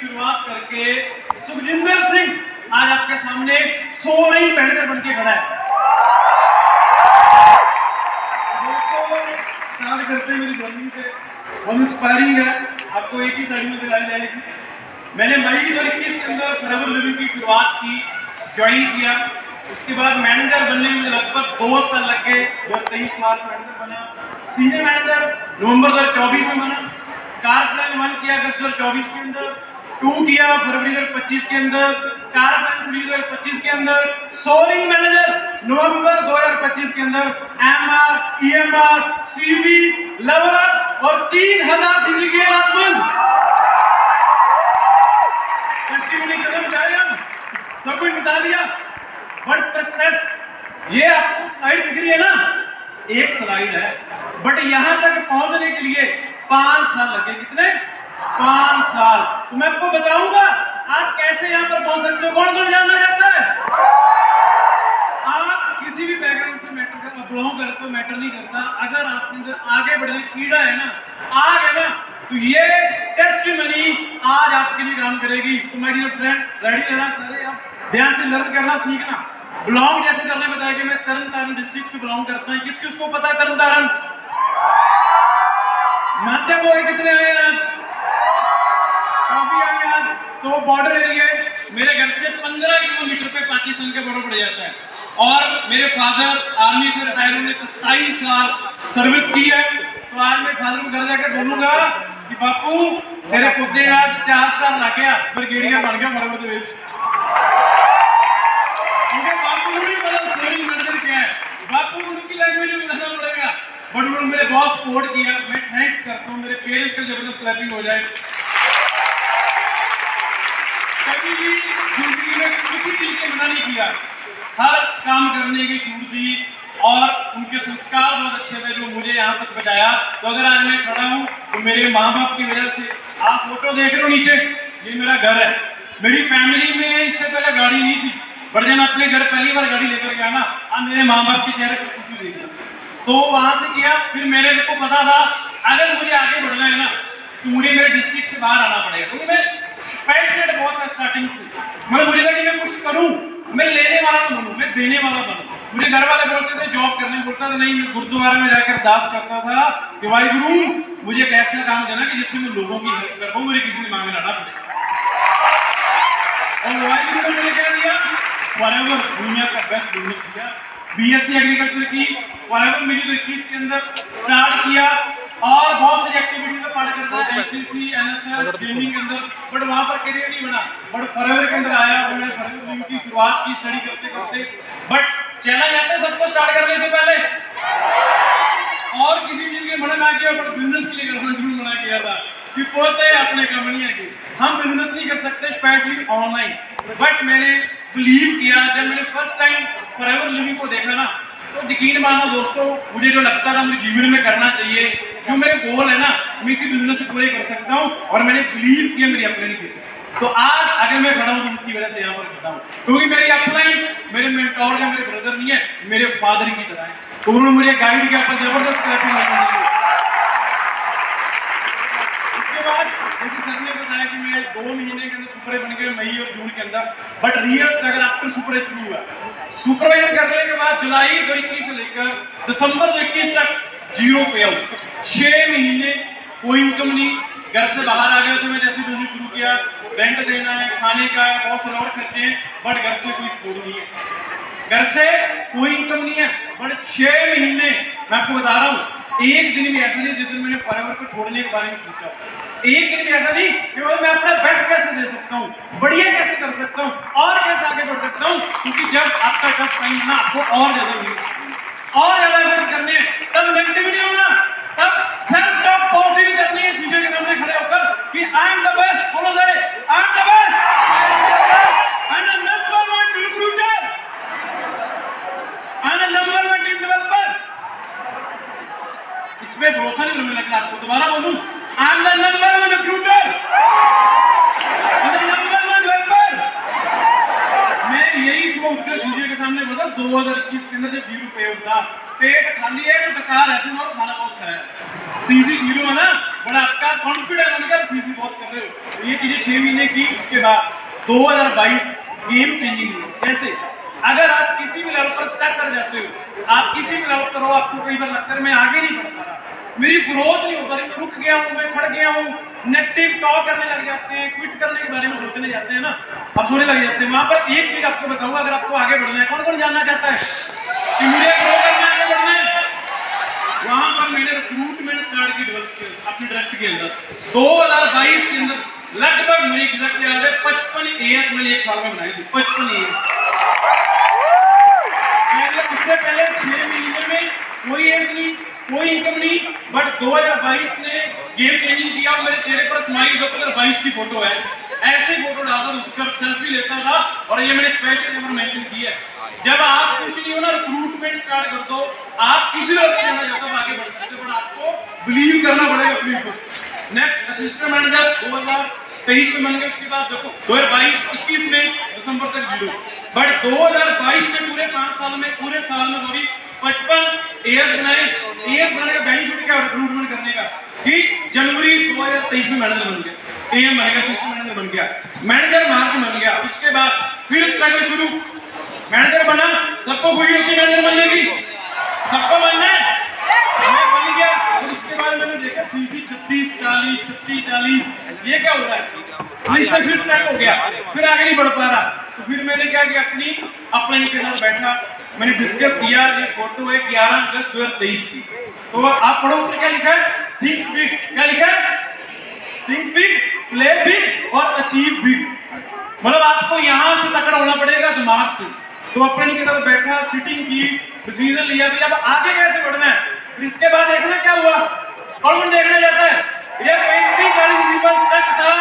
शुरुआत करके सुखजिंदर सिंह आज आपके सामने सोना ही पहनकर बन के खड़ा है। दोस्तों, स्टार्ट करते हैं मेरी जर्नी से। बहुत इंस्पायरिंग है, आपको एक ही साड़ी में दिलाई जाएगी। मैंने मई 2021 के अंदर फॉरएवर लिविंग की शुरुआत की, ज्वाइन किया। उसके बाद मैनेजर बनने में मुझे लगभग 2 साल लग गए। 2023 मार्च मैनेजर बना, सीनियर मैनेजर नवंबर 2024 में बना। कार प्लान 1 किया अगस्त 2024 के अंदर, 2 किया फरवरी 2025 के अंदर, कार प्लान 3 2025 के अंदर, सोलिंग मैनेजर नवंबर 2025 के अंदर, MR, EMR, CV, level up और 3000 सीसी की आसमान। कदम जाए, हम सब कुछ बता दिया। बट प्रोसेस ये आपको स्लाइड दिख रही है ना, एक स्लाइड है, बट यहां तक पहुंचने के लिए 5 साल लगे। कितने? 5 साल। तो मैं आपको बताऊंगा आप कैसे यहां पर पहुंच सकते हो। कौन कौन जानना चाहता है? आप किसी भी बैकग्राउंड से मैटर करता, बिलोंग करते हो, मैटर नहीं करता। अगर आपके अंदर आगे बढ़ने कीड़ा है ना, आग है ना, तो ये टेस्टिमनी आज आपके लिए काम करेगी। तो माय डियर फ्रेंड, रेडी रहना सारे, आप ध्यान से लर्न करना, सीखना। बिलोंग जैसे करने बताया कि मैं तरन तारण डिस्ट्रिक्ट से बिलोंग करता हूं। किस किस को पता है तरन तारण? माध्य बोए कितने आए आज? काफी आए आज। तो बॉर्डर एरिया मेरे घर से 15 किलोमीटर पे पाकिस्तान के बॉर्डर पड़ जाता है। और मेरे फादर आर्मी से रिटायर होने 27 साल सर्विस की है। तो आज मैं फादर को घर जाकर बोलूंगा कि बापू तेरे पुत्र आज 4 स्टार ला गया, ब्रिगेडियर बन गया फरवरी ਦੇ ਵਿੱਚ। क्योंकि बापू को नहीं पता सोलिंग मैनेजर क्या है, बापू को उनकी लैंग्वेज में बताना पड़ेगा। बट उन्होंने मेरे बहुत सपोर्ट किया, मैं थैंक्स करता हूँ। मेरे पेरेंट्स का जबरदस्त क्लैपिंग हो जाए। कभी भी जिंदगी में किसी चीज को मना नहीं किया, हर काम करने की छूट दी और उनके संस्कार बहुत अच्छे थे जो मुझे यहाँ तक पहुंचाया। तो अगर आज मैं खड़ा हूँ तो मेरे माँ बाप की वजह से। आप फोटो देख रहे हो नीचे, ये मेरा घर है। मेरी फैमिली में इससे पहले गाड़ी नहीं थी, बट जब मैं अपने घर पहली बार गाड़ी लेकर गया ना, आज मेरे माँ बाप के चेहरे पर खुशी देखी। तो वहां से किया, फिर मेरे को पता था अगर मुझे आगे बढ़ना है ना तो मुझे मेरे डिस्ट्रिक्ट से बाहर आना पड़ेगा। क्योंकि मैं पैशनेट बहुत है स्टार्टिंग से। मतलब मुझे था कि मैं कुछ करूं, मैं लेने वाला ना बनूं, मैं देने वाला बनूं। मुझे घर वाले बोलते थे जॉब करने, बोलता था नहीं। मैं गुरुद्वारा में जाकर अरदास करता था कि वाहिगुरु मुझे एक ऐसा काम देना कि जिससे मैं लोगों की हेल्प कर पाऊं, मुझे किसी से मांगना ना पड़े। और वाहिगुरु ने मुझे क्या दिया? फॉरएवर दुनिया का बेस्ट बिजनेस दिया। बीएससी एग्रीकल्चर की फॉरएवर मिली तो 21 के अंदर स्टार्ट किया और बहुत सारी एक्टिविटीज में पार्ट करता है, एनसीसी, एनएसएस, गेमिंग के अंदर। बट वहां पर करियर नहीं बना, बट फॉरएवर के अंदर आया और मैंने फॉरएवर लिविंग की शुरुआत की स्टडी करते करते। बट चैलेंज आता है सबको स्टार्ट करने से पहले, और किसी चीज के मना ना किया, बट बिजनेस के लिए करना जरूर मना किया था कि पोते अपने कंपनी है कि हम बिजनेस नहीं कर सकते, स्पेशली ऑनलाइन। बट मैंने बिलीव किया, जब मैंने फर्स्ट टाइम फॉरएवर लिविंग को देखा ना, तो यकीन मानो दोस्तों, मुझे जो लगता था मुझे जीवन में करना चाहिए, जो मेरे गोल है ना, मैं इसी बिजनेस से पूरे कर सकता हूँ। और मैंने बिलीव किया, मेरी अपलाइन की। तो आज अगर मैं खड़ा हूँ तो उनकी वजह से यहाँ पर खड़ा हूँ, क्योंकि मेरी अपलाइन मेरे मेंटोर या मेरे ब्रदर नहीं है, मेरे फादर की तरह है। तो उन्होंने मुझे गाइड किया, पर जबरदस्त क्लैपिंग लगी। उसके बाद जैसे सर ने बताया कि मैं 2 महीने के अंदर सुपर बन गया, मई और जून के अंदर। But real struggle after super शुरू हुआ। सुपरवाइजर करने के बाद जुलाई 2021 से लेकर दिसंबर 2021 तक जीरो पे आउट। 6 महीने कोई इनकम नहीं, घर से बाहर आ गया। तो मैं जैसे बिजनेस शुरू किया, रेंट देना है, खाने का है, बहुत सारे और खर्चे हैं, बट घर से कोई सपोर्ट नहीं है, घर से कोई इनकम नहीं है। बट 6 महीने मैं आपको बता रहा हूँ, एक दिन भी ऐसा नहीं जिस दिन मैंने फॉरएवर को छोड़ने के बारे में सोचा। एक दिन भी ऐसा नहीं कि मैं अपना बेस्ट कैसे दे सकता हूँ, बढ़िया कैसे कर सकता हूँ, और कैसे आगे बढ़ सकता हूँ। क्योंकि जब आपका टफ टाइम है ना, आपको और ज्यादा मिलेगा, और ज्यादा एफर्ट करने हैं, तब नेगेटिव नहीं होना, तब सेल्फ टॉक पॉजिटिव करनी है। शीशे के सामने खड़े होकर कि आई एम द बेस्ट, बोलो सारे I am the best, I am the number 1 recruiter, I am the number 1 team developer. इसमें भरोसा नहीं होने लगता आपको। दोबारा बोलूं, I am the number 1 recruiter, I am the number 1 developer. मैं यही सुबह उठकर शीशे के सामने बोला 2021 के अंदर जब जीरो पे था, पेट खाली है तो डकार ऐसे और खाना बहुत खाया। सीसी 0 है ना, बड़ा आपका कॉन्फिडेंस बनकर सीसी बहुत कर रहे हो। ये चीजें 6 महीने की, उसके बाद 2022 गेम चेंजिंग है। कैसे? अगर आप किसी भी लेवल पर स्टक कर जाते हो, आप किसी भी लेवल पर हो, आपको कई बार लगता है मैं आगे नहीं बढ़ पा रहा, मेरी ग्रोथ नहीं हो पा रही, मैं रुक गया हूँ, मैं खड़ गया हूँ, नेगेटिव टॉक करने लग जाते हैं, क्विट करने के बारे में सोचने जाते हैं ना, अब सोचने लग जाते हैं। वहां पर एक चीज आपको बताऊंगा, अगर आपको आगे बढ़ना है, कौन कौन जानना चाहता है कि मुझे ग्रो करना है, आगे बढ़ना है, वहां पर मैंने रिक्रूटमेंट स्टार्ट की डेवलप अपने डायरेक्ट के अंदर 2022 के अंदर लगभग मुझे एग्जैक्ट याद है 55 एएस मैंने एक साल में बनाई थी। 55 एएस उससे पहले 6 महीने में कोई एज नहीं, कोई इनकम नहीं, बट 2022 ने गेम चेंजिंग किया। मेरे चेहरे पर स्माइल 2022 की फोटो है, ऐसे फोटो डालता उठकर सेल्फी लेता था, और ये मैंने स्पेशल नंबर मेंशन किया है। जब आप कुछ नहीं हो ना, रिक्रूटमेंट स्टार्ट कर दो, आप किसी लोग को जाना चाहते हो आगे बढ़ सकते हो, बट आपको बिलीव करना पड़ेगा अपने ऊपर। नेक्स्ट असिस्टेंट मैनेजर 2023 में बन गए, उसके बाद देखो 2022-21 में दिसंबर तक 0, बट 2022 में पूरे 5 साल में, पूरे साल में सॉरी 55 एएस बनाए। एएस बनाने का बेनिफिट क्या है रिक्रूटमेंट करने का, कि जनवरी 2023 में मैनेजर बन गया, एएम बनेगा, असिस्टेंट मैनेजर बन गया, मैनेजर मार्च में बन गया। उसके बाद फिर स्ट्रगल शुरू, मैनेजर बना, सबको खुशी होती है मैनेजर बनने की, सबको बनना है, मैं बन गया। और उसके बाद मैंने देखा सीसी 36, 40, 36, 40, ये क्या हो रहा है, इससे फिर स्टक हो गया, फिर आगे नहीं बढ़ पा रहा। तो फिर मैंने क्या किया, अपनी अपलाइन के साथ बैठा, मैंने डिस्कस किया। ये फोटो है 11 अगस्त 2023 की, तो आप पढ़ो क्या लिखा है, थिंक बिग, क्या लिखा है, थिंक बिग, प्ले बिग और अचीव बिग। मतलब आपको यहां से तकड़ा होना पड़ेगा दिमाग से। तो अपने के साथ बैठा, सीटिंग की, डिसीजन लिया भी अब आगे कैसे बढ़ना है। इसके बाद देखना क्या हुआ, कौन देखना चाहता है, ये 35-40 सीसी पर स्टक था।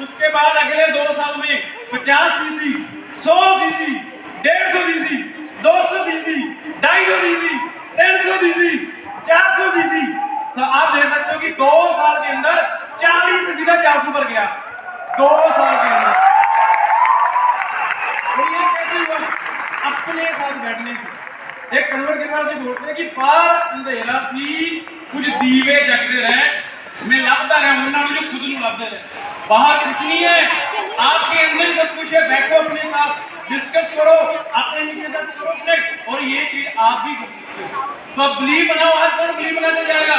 उसके बाद अगले 2 साल में 50 CC, 100 CC, 150 CC, 200 CC, 250 CC, 300 CC, 400 CC. आप देख सकते हो कि 2 साल के अंदर 40 से सीधा 400 पर गया, 2 साल के अंदर। तो ये कैसे हुआ, अपने साथ बैठने से। एक कन्वर्ट के बाद बोलते हैं कि पार अंधेरा सी कुछ दीवे जगते रहे, मैं लभदा रहा हूं ना, मुझे खुद नहीं लभदे रहे, बाहर कुछ नहीं है, आपके अंदर सब कुछ है। बैठो अपने साथ, डिस्कस करो, अपने नीचे साथ करो कनेक्ट, और ये चीज आप भी कर सकते हो। तो बिलीव बनाओ, आज कौन बिलीव बनाने जाएगा,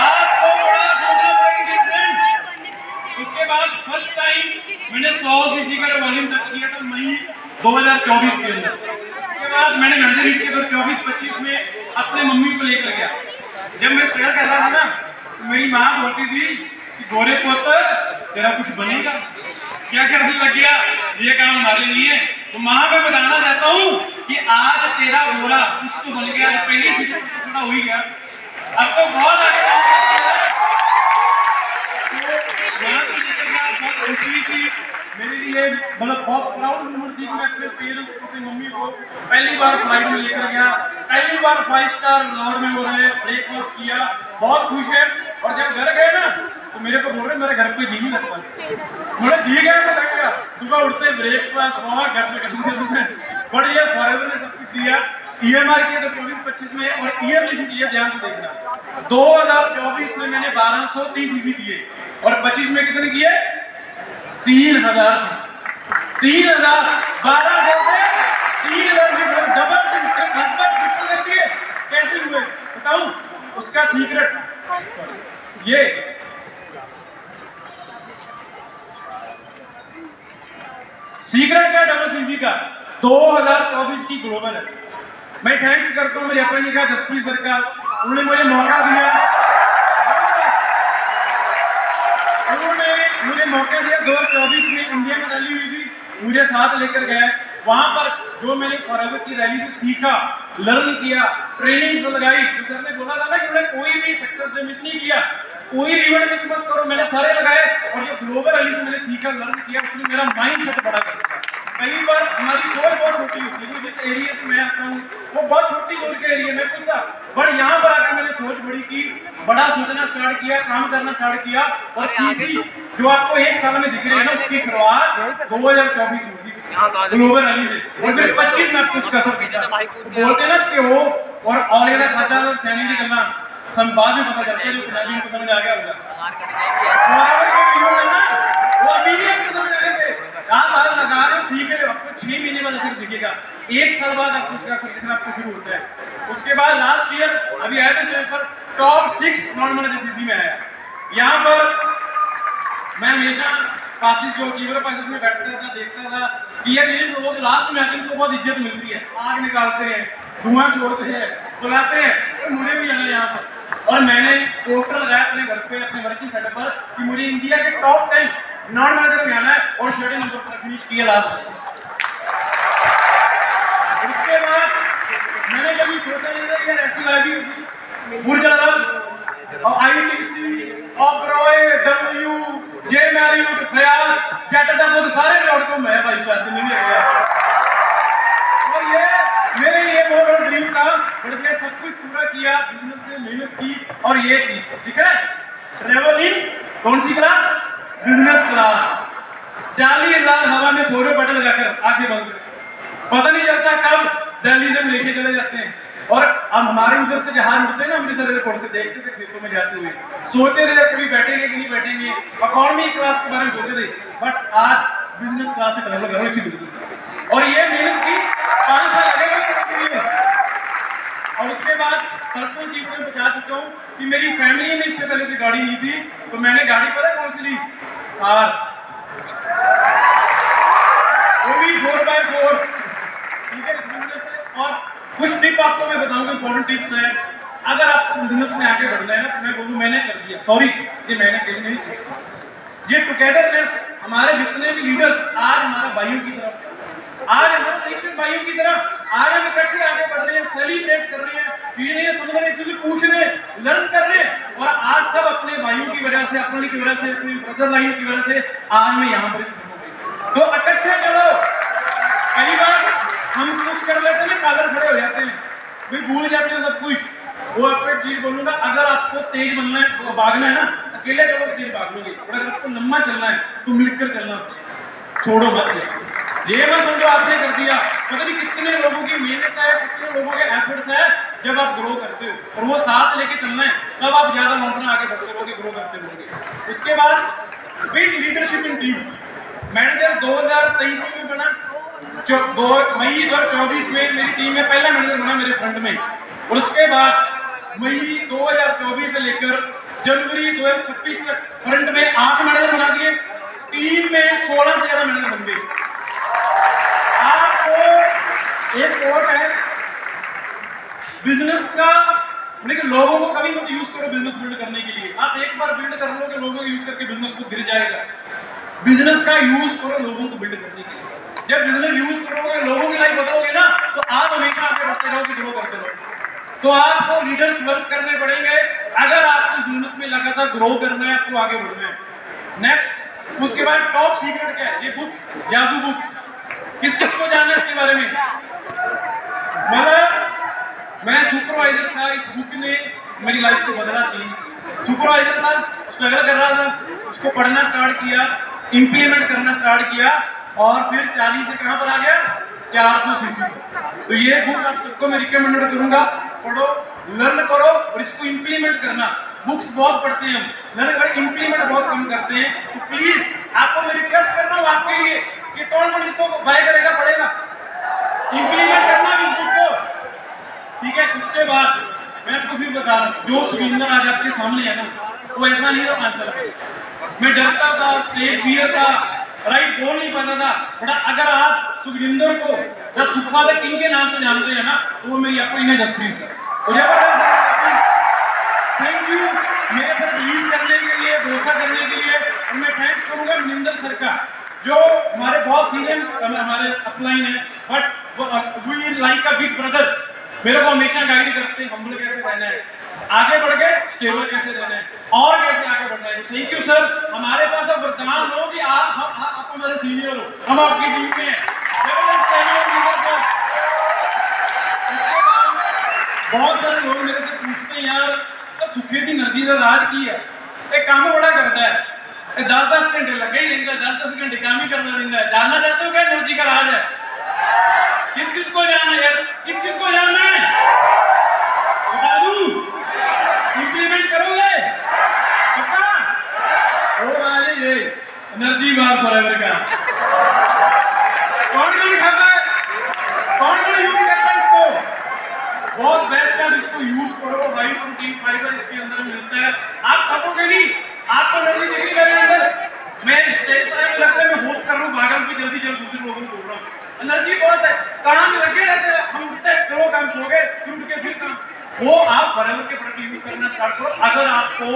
आपको बड़ा सोचना पड़ेगा डिफरेंट। उसके बाद फर्स्ट टाइम मैंने 100 सीसी का वॉल्यूम टच किया था मई 2024 के अंदर। उसके बाद मैंने मैनेजर मीट किया, तो 24-25 में अपने मम्मी को लेकर गया। जब मैं स्ट्रगल कर रहा था ना, तो मेरी माँ बोलती थी कि गोरे पुत्र तेरा कुछ बनेगा, क्या करने लग गया, ये काम हमारे लिए है। तो माँ मैं बताना चाहता हूँ कि आज तेरा गोरा कुछ तो बन गया, पहली सीट तो थोड़ा हो ही गया, अब तो बहुत आगे बहुत खुशी थी मेरे लिए, मतलब बहुत प्राउड मोमेंट थी कि मैं अपने पेरेंट्स को, अपनी मम्मी को पहली बार फ्लाइट में लेकर गया, पहली बार 5 स्टार लॉर में हो रहे ब्रेकफास्ट किया, बहुत खुश है। और जब घर गए ना, तो मेरे को बोल रहे मेरे घर पे जी नहीं लगता, थोड़ा जी गया तो लग गया, सुबह उठते ब्रेकफास्ट वहाँ घर पे कर, बट ये फॉरएवर ने सब कुछ दिया। ईएमआर किया तो 24-25 में, और ईयर लिस्ट किया, ध्यान से देखना 2024 में मैंने 1230 सीसी किए, और 25 में कितने किए, 3000 सीसी, 3000, 1200 से 3000 डबल ट्रिपल कर दिए। कैसे हुए बताऊं, उसका सीक्रेट ये सीक्रेट का डबल सीसी का 2024 की ग्लोबल है। मैं थैंक्स करता हूँ मेरे अपने का जसप्रीत सर का, उन्होंने मुझे मौका दिया, उन्होंने मुझे मौका दिया। 2024 में इंडिया में रैली हुई थी, मुझे साथ लेकर गए, वहां पर जो मैंने फॉरएवर की रैली से सीखा, लर्न किया, ट्रेनिंग लगाई। तो सर ने बोला था ना कि उन्होंने कोई भी सक्सेस डे मिस नहीं किया, कोई भी इवेंट मिस मत करो, मैंने सारे लगाए। और जो ग्लोबल रैली से मैंने सीखा, लर्न किया, उसने मेरा माइंड सेट बड़ा कर दिया। कई बार हमारी सोच बहुत छोटी होती है, जिस एरिया से मैं आता हूँ वो बहुत छोटी सोच के एरिया में खुद था, पर यहाँ पर आकर मैंने सोच बड़ी की, बड़ा सोचना स्टार्ट किया, काम करना स्टार्ट किया। और सीसी जो आपको 1 साल में दिख रही है ना, उसकी शुरुआत 2024 में हुई ग्लोबल रैली से, और फिर 25 में आपको उसका असर दिखा। बोलते ना कि वो और औले का खाता तो सैनी की गल्ला सब बाद में पता चलता है, जो पंजाबी को समझ आ गया होगा। बराबर के वीडियो है ना, वो अभी भी आपको समझ आएंगे। आप आज लगा रहे हो, सीख रहे हो, आपको 6 महीने बाद असर दिखेगा, 1 साल बाद आपको उसका असर दिखना आपको शुरू होता है। उसके बाद लास्ट ईयर अभी आया था शहर पर टॉप 6 नॉन मोनेटाइजेशन में आया। यहाँ पर मैं हमेशा पासिस जो अचीवर पासिस में बैठता था, देखता था कि यार ये लोग लास्ट में आते हैं, उनको बहुत इज्जत मिलती है, आग निकालते हैं, धुआं छोड़ते हैं, बुलाते हैं, तो मुझे भी आना यहाँ पर। और मैंने पोस्टर लगाया अपने घर पे, अपने वर्किंग सेटअप पर कि मुझे इंडिया के टॉप 10 नॉन मैनेजर में आना है, और 6 नंबर पर फिनिश किया लास्ट में। उसके बाद मैंने कभी सोचा नहीं था यार ऐसी लाइफ भी बुर्ज अल अरब और आईटीसी ऑबरॉय डब्ल्यू जे मैरियट हयात जेट तक वो सारे रिकॉर्ड को मैं भाई स्टार दिन नहीं गया। और ये मेरे लिए बहुत बड़ा ड्रीम था, बट ये सब कुछ पूरा किया, बिजनेस से मेहनत की, और ये चीज दिख रहा है, ट्रेवल इन कौन सी क्लास, बिजनेस क्लास। 40,000 हवा में सोरे बटन लगाकर आंखें बंद कर, पता नहीं चलता कब दिल्ली से लेके चले जाते हैं। और अब हमारे उधर से जहाज उड़ते हैं ना, अमृतसर एयरपोर्ट से, देखते थे खेतों में जाते हुए, सोचते थे कभी बैठेंगे कि नहीं बैठेंगे, इकोनॉमी क्लास के बारे में सोचते थे, बट आज बिजनेस क्लास से ट्रैवल करो इसी बिजनेस से। और ये मेहनत की 5 साल लगेगा। और उसके बाद पर्सनल चीजों में बता चुका हूँ कि मेरी फैमिली में इससे पहले कोई गाड़ी नहीं थी, तो मैंने गाड़ी पता कौन सी ली, कार, वो भी 4x4। ठीक है, इस बिजनेस से। और कुछ टिप आपको मैं बताऊंगा, इंपॉर्टेंट टिप्स है। अगर आपको बिजनेस में आगे बढ़ना है ना, तो मैं बोलूँ मैंने कर दिया, सॉरी ये मैंने कहीं नहीं किया, ये टुगेदरनेस, हमारे जितने भी लीडर्स आज हमारे भाइयों की तरफ, आज हमारे नेशन भाइयों की तरफ, आज हम इकट्ठे आगे बढ़ रहे हैं, सेलिब्रेट कर रहे हैं, ये नहीं समझ रहे, एक पूछ रहे हैं, लर्न कर रहे हैं, और आज सब अपने भाइयों की वजह से, अपनी की वजह से, अपनी ब्रदर लाइन की वजह से आज मैं यहाँ पर। तो इकट्ठे चलो। कई बार हम कुछ कर लेते हैं ना, कालर खड़े हो जाते हैं, भी भूल जाते हैं सब कुछ। वो आपको एक चीज बोलूंगा, अगर आपको तेज बनना है, भागना है ना, अकेले चलोगे तेज भाग लोगे, और अगर आपको लंबा चलना है तो मिलकर चलना, छोड़ो मत। ये मत समझो आपने कर दिया, पता नहीं कितने लोगों की मेहनत है, कितने लोगों के एफर्ट्स है, जब आप ग्रो करते हो और वो साथ लेके चलना है, तब आप ज्यादा लॉन्ग आगे बढ़ते रहोगे, ग्रो करते रहोगे। उसके बाद build leadership in team. Manager 2023 में बना, 2 मई 2024 में मेरी टीम में पहला मैनेजर बना मेरे फ्रंट में, और उसके बाद मई 2024 से लेकर जनवरी 2026 तक फ्रंट में 8 मैनेजर बना दिए, टीम में 16 से ज्यादा मैनेजर बन गए। आपको एक कोट है बिजनेस का, लेकिन लोगों को कभी मत यूज करो बिजनेस बिल्ड करने के लिए। आप एक बार बिल्ड कर लोगे, लोगों को यूज करके बिजनेस को गिर जाएगा। बिजनेस का यूज करो लोगों को बिल्ड करने के लिए। जब बिजनेस यूज करोगे, लोगों की लाइफ बताओगे ना, तो आप हमेशा आगे बढ़ते रहोगे, ग्रो करते रहोगे। तो आपको लीडर्स वर्क करने पड़ेंगे अगर आपको बिजनेस में लगातार ग्रो करना है, आपको आगे बढ़ना है। नेक्स्ट, उसके बाद टॉप सीक्रेट क्या है, ये बुक, जादू बुक, किस किस को जानना है इसके बारे में? मतलब मैं सुपरवाइजर था, इस बुक ने मेरी लाइफ को बदला। चीज सुपरवाइजर था, स्ट्रगल कर रहा था, उसको पढ़ना स्टार्ट किया, इंप्लीमेंट करना स्टार्ट किया, और फिर 40 से कहां पर आ गया, 400 सीसी। तो ये बुक आप सबको मैं रिकमेंड करूंगा, पढ़ो, लर्न करो, और इसको इंप्लीमेंट करना। बुक्स बहुत पढ़ते हैं हम, लर्न कर, इंप्लीमेंट बहुत कम करते हैं। तो प्लीज आपको मैं रिक्वेस्ट कर रहा हूँ आपके लिए कि कौन इसको बाय करेगा, पढ़ेगा, इंप्लीमेंट करना भी बुक को, ठीक है। उसके बाद मैं आपको फिर बता रहा हूँ, जो सुविंदर आज आपके सामने है ना, वो ऐसा नहीं था 5 साल। मैं डरता था, स्टेज फियर था, राइट बोल नहीं पाता था, बट अगर आप सुखविंदर को या सुखा द किंग के नाम से जानते हैं ना, तो वो मेरी आपको इन्हें जसप्रीत है। थैंक यू मेरे पर बिलीव करने के लिए, भरोसा करने के लिए। और मैं थैंक्स करूंगा मनिंदर सर का, जो हमारे बहुत सीनियर हमारे अपलाइन है, but we like a big brother, मेरे को हमेशा गाइड करते हैं, हम्बल कैसे रहना है, आगे बढ़ के स्टेबल कैसे रहना है, और कैसे आगे बढ़ना है। थैंक यू सर, हमारे पास अब वरदान हो कि आप हमारे सीनियर हो, हम आपकी टीम में हैं। बहुत सारे लोग मेरे से पूछते हैं यार तो सुखे की एनर्जी का राज की है, एक काम बड़ा करता है, 10-10 घंटे लगे ही रहता है, 10-10 घंटे काम ही करता रहता है। जानना चाहते हो क्या एनर्जी का राज है? किस किस को जानना है यार, किस किस को जानना है? आप इसको यूज करो, हाई प्रोटीन फाइबर इसके अंदर मिलता है, आप थकोगे नहीं, आपको एनर्जी दिख रही है मेरे अंदर। मैं स्टेज पर मुझे लगता है मैं होस्ट कर रहा हूँ भागल पे, जल्दी जल्दी दूसरे लोगों को बोल रहा हूँ, एनर्जी बहुत है, काम लगे रहते हैं, हम उठते हैं चलो काम सो गए, फिर उठ के फिर काम। वो आप फॉरएवर के प्रोडक्ट यूज करना स्टार्ट करो अगर आपको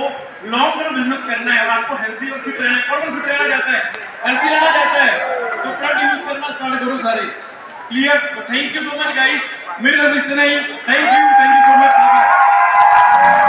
लॉन्ग टर्म बिजनेस करना है और आपको हेल्दी और फिट रहना है। कौन फिट रहना चाहता है, हेल्दी रहना चाहता है, तो प्रोडक्ट यूज करना स्टार्ट करो सारे। क्लियर? तो thank you so much guys, मेरे तरफ से इतना ही। Thank you so much.